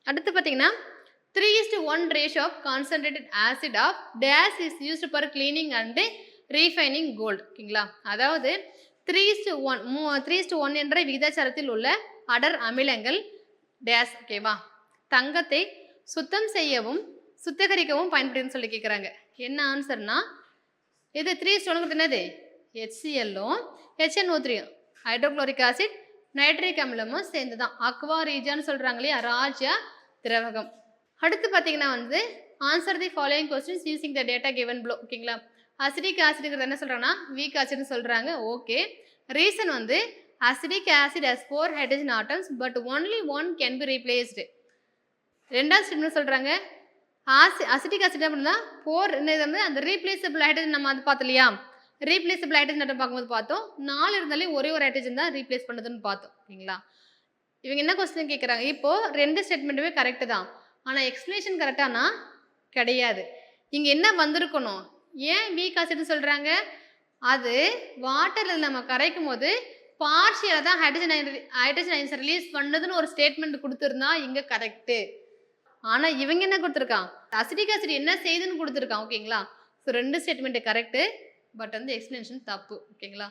அடுத்து பார்த்தீங்கன்னா 3:1 ratio of concentrated acid of days is used for cleaning and refining gold. ஓகேங்களா, அதாவது 3:1 என்ற விகிதாச்சாரத்தில் உள்ள அடர் அமிலங்கள் டேஸ். ஓகேவா, தங்கத்தை சுத்தம் செய்யவும் சுத்திகரிக்கவும் பயன்படுதுன்னு சொல்லி கேட்குறாங்க. என்ன ஆன்சர்னா இது 3:1 என்னது? HCl-ம் HNO3 ஹைட்ரோக்ளோரிக் ஆசிட் நைட்ரிக் அமிலமும் சேர்ந்து தான் அக்வா ரீஜான்னு சொல்கிறாங்க இல்லையா, ராஜ திரவகம். அடுத்து பார்த்தீங்கன்னா answer the following questions using the data given below. ஓகேங்களா, அசிடிக் ஆசிடுங்கிறது என்ன சொல்கிறாங்கன்னா வீக் ஆசிட்னு சொல்கிறாங்க. Okay, reason acetic acid has 4 hydrogen atoms but only 1 can be replaced. ரெண்டாவது ஸ்டெப்னு சொல்கிறாங்க அசிட்டிக் ஆசிட் அப்படின்னா 4 அந்த ரீப்ளேசபிள் ஹைட்ரஜன் நம்ம அது பார்த்தோம் இல்லையா, ரீப்ளேசபிள் ஹைட்ரஜன் ஆட்டம் பார்க்கும்போது பார்த்தோம் 4 இருந்தாலே ஒரே ஒரு ஹைட்ரஜன் தான் ரீப்ளேஸ் பண்ணுதுன்னு பார்த்தோம். ஓகேங்களா, இவங்க என்ன கொஸ்டின் கேட்குறாங்க, இப்போது 2 ஸ்டேட்மெண்ட்டுமே கரெக்டு தான், ஆனால் எக்ஸ்பிளேஷன் கரெக்டானா கிடையாது. இங்கே என்ன வந்திருக்கணும், ஏன் வீக் ஆசிட்னு சொல்கிறாங்க, அது வாட்டரில் நம்ம கரைக்கும் போது பார்ஷியலாக தான் ஹைட்ரஜன் அயன்ஸ் ரிலீஸ் பண்ணுதுன்னு ஒரு ஸ்டேட்மெண்ட் கொடுத்துருந்தா இங்கே கரெக்டு. ஆனால் இவங்க என்ன கொடுத்துருக்கான், அசிடிக் ஆசிட் என்ன செய்யுதுன்னு கொடுத்துருக்கான். ஓகேங்களா, so 2 statement correct, but explanation தப்பு. ஓகேங்களா.